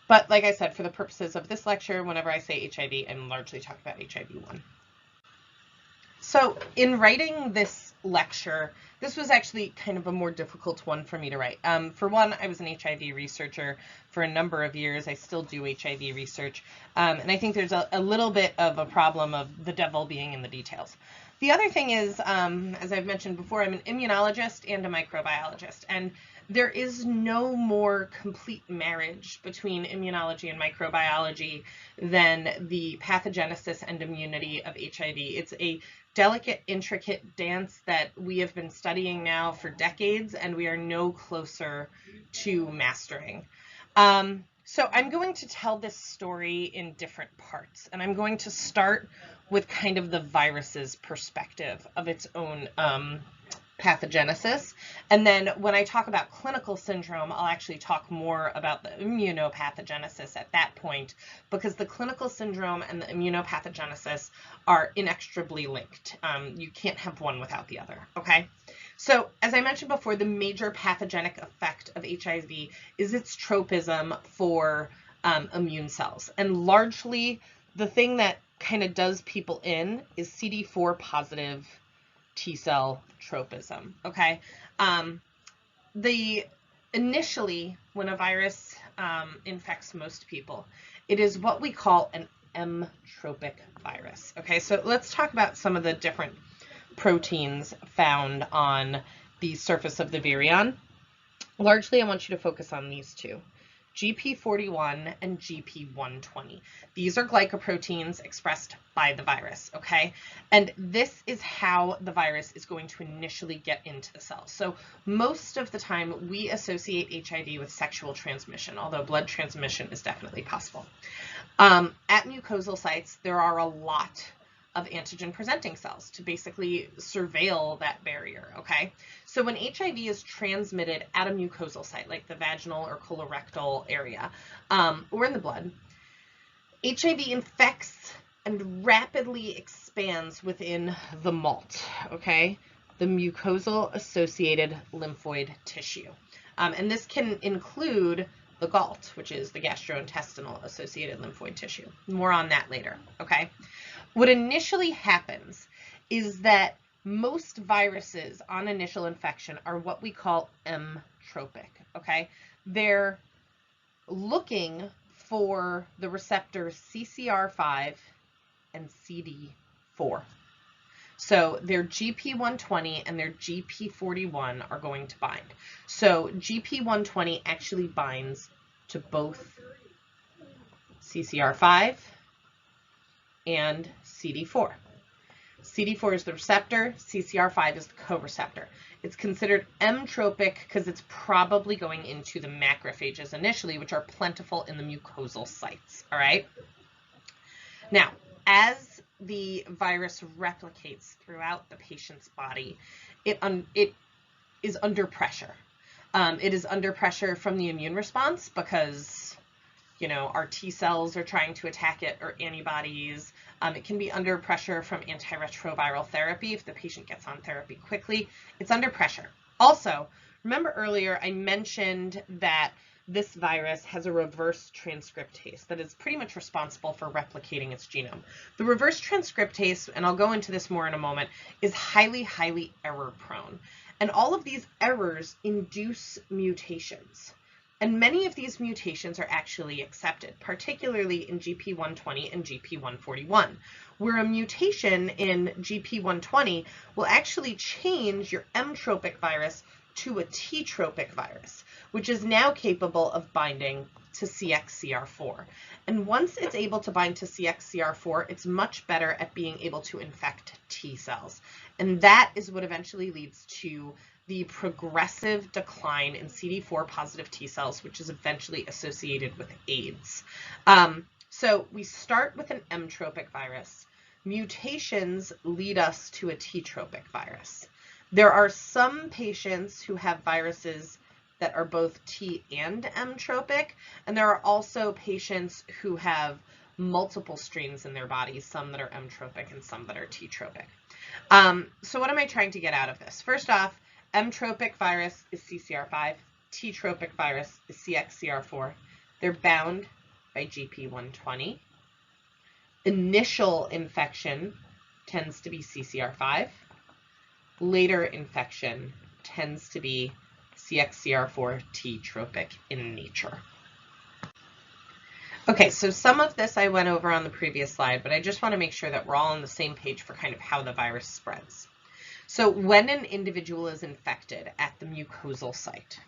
But like I said, for the purposes of this lecture, whenever I say HIV, I'm largely talking about HIV-1. So in writing this lecture, this was actually kind of a more difficult one for me to write. For one, I was an HIV researcher for a number of years. I still do HIV research. And I think there's a little bit of a problem of the devil being in the details. The other thing is, as I've mentioned before, I'm an immunologist and a microbiologist. And there is no more complete marriage between immunology and microbiology than the pathogenesis and immunity of HIV. It's a delicate, intricate dance that we have been studying now for decades, and we are no closer to mastering. So I'm going to tell this story in different parts, and I'm going to start with kind of the virus's perspective of its own pathogenesis. And then when I talk about clinical syndrome, I'll actually talk more about the immunopathogenesis at that point, because the clinical syndrome and the immunopathogenesis are inextricably linked. You can't have one without the other, okay? So as I mentioned before, the major pathogenic effect of HIV is its tropism for immune cells. And largely the thing that kind of does people in is CD4 positive T cell tropism, okay? Initially, when a virus infects most people, it is what we call an M-tropic virus, okay? So let's talk about some of the different proteins found on the surface of the virion. Largely, I want you to focus on these two, GP41 and GP120. These are glycoproteins expressed by the virus, okay? And this is how the virus is going to initially get into the cells. So most of the time we associate HIV with sexual transmission, although blood transmission is definitely possible. At mucosal sites, there are a lot of antigen-presenting cells to basically surveil that barrier, okay? So when HIV is transmitted at a mucosal site, like the vaginal or colorectal area, or in the blood, HIV infects and rapidly expands within the MALT, okay? The mucosal-associated lymphoid tissue. And this can include the GALT, which is the gastrointestinal associated lymphoid tissue. More on that later, okay? What initially happens is that most viruses on initial infection are what we call M-tropic, okay? They're looking for the receptors CCR5 and CD4. So their GP120 and their GP41 are going to bind. So GP120 actually binds to both CCR5 and CD4. CD4 is the receptor, CCR5 is the co-receptor. It's considered M-tropic because it's probably going into the macrophages initially, which are plentiful in the mucosal sites, all right? Now, as the virus replicates throughout the patient's body, it is under pressure. It is under pressure from the immune response because, you know, our T cells are trying to attack it, or antibodies. It can be under pressure from antiretroviral therapy if the patient gets on therapy quickly. It's under pressure. Also, remember earlier I mentioned that this virus has a reverse transcriptase that is pretty much responsible for replicating its genome. The reverse transcriptase, and I'll go into this more in a moment, is highly, highly error prone. And all of these errors induce mutations. And many of these mutations are actually accepted, particularly in GP120 and GP141, where a mutation in GP120 will actually change your M-tropic virus to a T-tropic virus, which is now capable of binding to CXCR4. And once it's able to bind to CXCR4, it's much better at being able to infect T cells. And that is what eventually leads to the progressive decline in CD4 positive T cells, which is eventually associated with AIDS. So we start with an M-tropic virus. Mutations lead us to a T-tropic virus. There are some patients who have viruses that are both T and M-tropic, and there are also patients who have multiple strains in their bodies, some that are M-tropic and some that are T-tropic. So what am I trying to get out of this? First off, M-tropic virus is CCR5, T-tropic virus is CXCR4. They're bound by GP120. Initial infection tends to be CCR5. Later infection tends to be CXCR4-tropic in nature. Okay, so some of this I went over on the previous slide, but I just want to make sure that we're all on the same page for kind of how the virus spreads. So when an individual is infected at the mucosal site,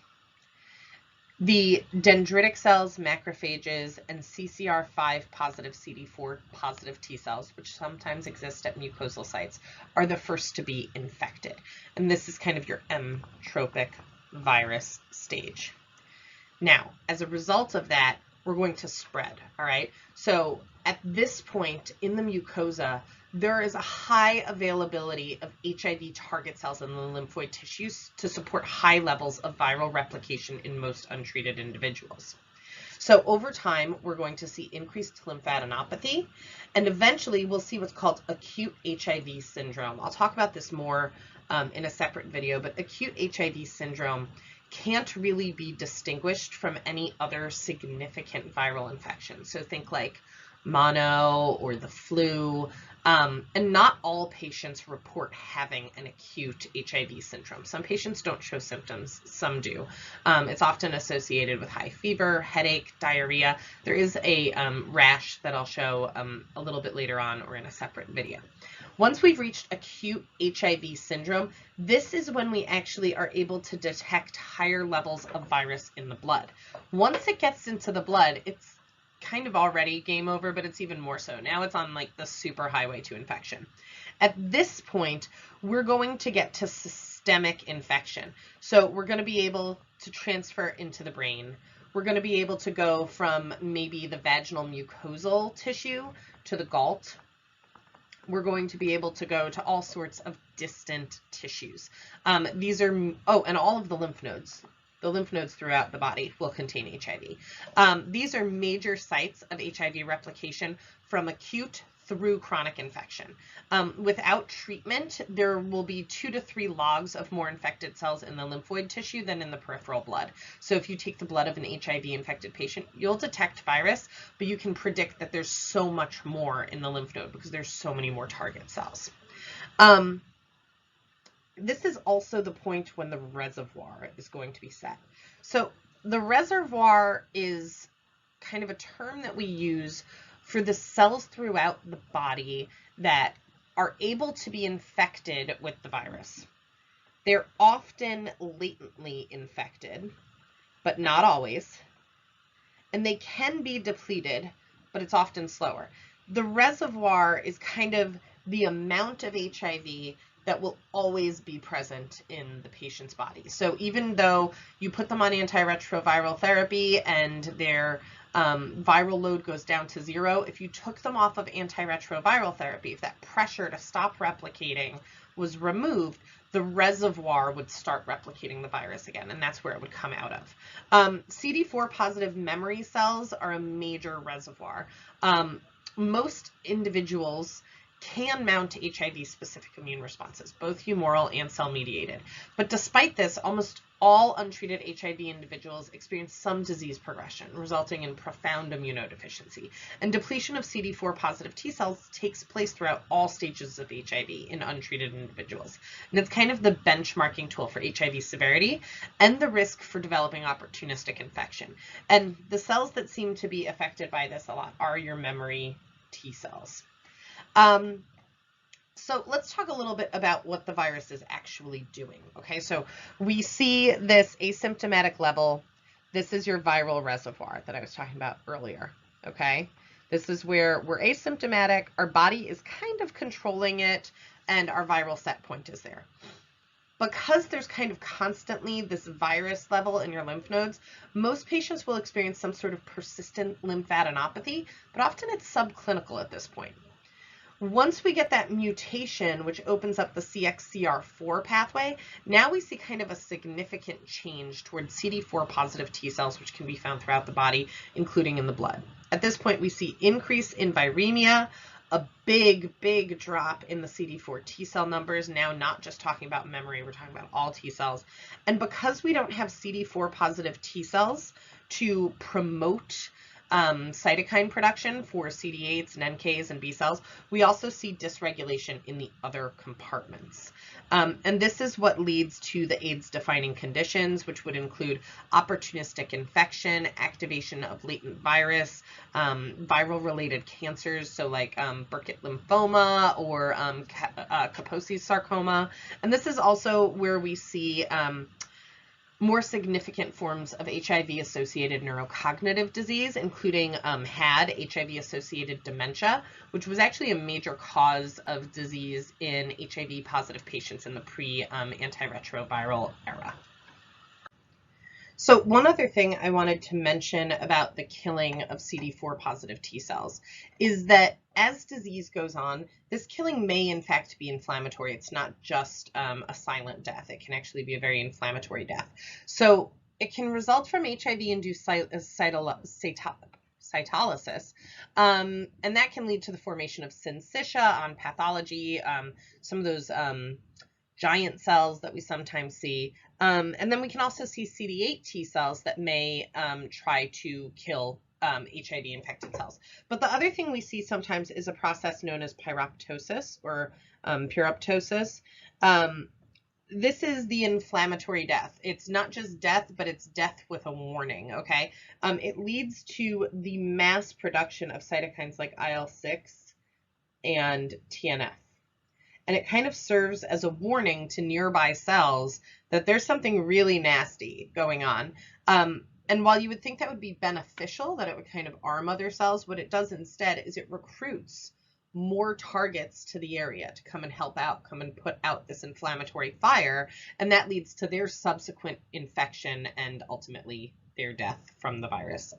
the dendritic cells, macrophages, and CCR5 positive, CD4 positive T cells, which sometimes exist at mucosal sites, are the first to be infected. And this is kind of your M-tropic virus stage. Now, as a result of that, we're going to spread, all right? So at this point in the mucosa, there is a high availability of HIV target cells in the lymphoid tissues to support high levels of viral replication in most untreated individuals. So over time, we're going to see increased lymphadenopathy, and eventually we'll see what's called acute HIV syndrome. I'll talk about this more in a separate video, but acute HIV syndrome can't really be distinguished from any other significant viral infection. So think like mono or the flu, and not all patients report having an acute HIV syndrome. Some patients don't show symptoms, some do. It's often associated with high fever, headache, diarrhea. There is a rash that I'll show a little bit later on or in a separate video. Once we've reached acute HIV syndrome, this is when we actually are able to detect higher levels of virus in the blood. Once it gets into the blood, it's kind of already game over, but it's even more so. Now it's on like the super highway to infection. At this point, we're going to get to systemic infection. So we're going to be able to transfer into the brain. We're going to be able to go from maybe the vaginal mucosal tissue to the galt. We're going to be able to go to all sorts of distant tissues. These are, oh, and all of the lymph nodes. The lymph nodes throughout the body will contain HIV. These are major sites of HIV replication from acute through chronic infection. Without treatment, there will be 2 to 3 logs of more infected cells in the lymphoid tissue than in the peripheral blood. So if you take the blood of an HIV infected patient, you'll detect virus, but you can predict that there's so much more in the lymph node because there's so many more target cells. This is also the point when the reservoir is going to be set. So the reservoir is kind of a term that we use for the cells throughout the body that are able to be infected with the virus. They're often latently infected, but not always. And they can be depleted, but it's often slower. The reservoir is kind of the amount of HIV that will always be present in the patient's body. So even though you put them on antiretroviral therapy and their viral load goes down to 0, if you took them off of antiretroviral therapy, if that pressure to stop replicating was removed, the reservoir would start replicating the virus again, and that's where it would come out of. CD4 positive memory cells are a major reservoir. Most individuals can mount HIV-specific immune responses, both humoral and cell-mediated. But despite this, almost all untreated HIV individuals experience some disease progression, resulting in profound immunodeficiency. And depletion of CD4 positive T cells takes place throughout all stages of HIV in untreated individuals. And it's kind of the benchmarking tool for HIV severity and the risk for developing opportunistic infection. And the cells that seem to be affected by this a lot are your memory T cells. So let's talk a little bit about what the virus is actually doing. Okay, so we see this asymptomatic level. This is your viral reservoir that I was talking about earlier. Okay, this is where we're asymptomatic, our body is kind of controlling it, and our viral set point is there. Because there's kind of constantly this virus level in your lymph nodes, most patients will experience some sort of persistent lymphadenopathy, but often it's subclinical at this point. Once we get that mutation, which opens up the CXCR4 pathway, now we see kind of a significant change towards CD4 positive T cells, which can be found throughout the body, including in the blood. At this point, we see increase in viremia, a big drop in the CD4 T cell numbers, now not just talking about memory, we're talking about all T cells. And because we don't have CD4 positive T cells to promote cytokine production for CD8s and NKs and B cells, we also see dysregulation in the other compartments. And this is what leads to the AIDS-defining conditions, which would include opportunistic infection, activation of latent virus, viral-related cancers, so like Burkitt lymphoma or Kaposi's sarcoma. And this is also where we see more significant forms of HIV-associated neurocognitive disease, including HAD, HIV-associated dementia, which was actually a major cause of disease in HIV-positive patients in the pre-antiretroviral era. So one other thing I wanted to mention about the killing of CD4 positive T cells is that as disease goes on, this killing may in fact be inflammatory. It's not just a silent death. It can actually be a very inflammatory death. So it can result from HIV-induced cytolysis, and that can lead to the formation of syncytia on pathology, some of those giant cells that we sometimes see. And then we can also see CD8 T cells that may try to kill HIV-infected cells. But the other thing we see sometimes is a process known as pyroptosis or pyroptosis. This is the inflammatory death. It's not just death, but it's death with a warning, okay? It leads to the mass production of cytokines like IL-6 and TNF. And it kind of serves as a warning to nearby cells that there's something really nasty going on. And while you would think that would be beneficial, that it would kind of arm other cells, what it does instead is it recruits more targets to the area to come and help out, come and put out this inflammatory fire, and that leads to their subsequent infection and ultimately their death from the virus.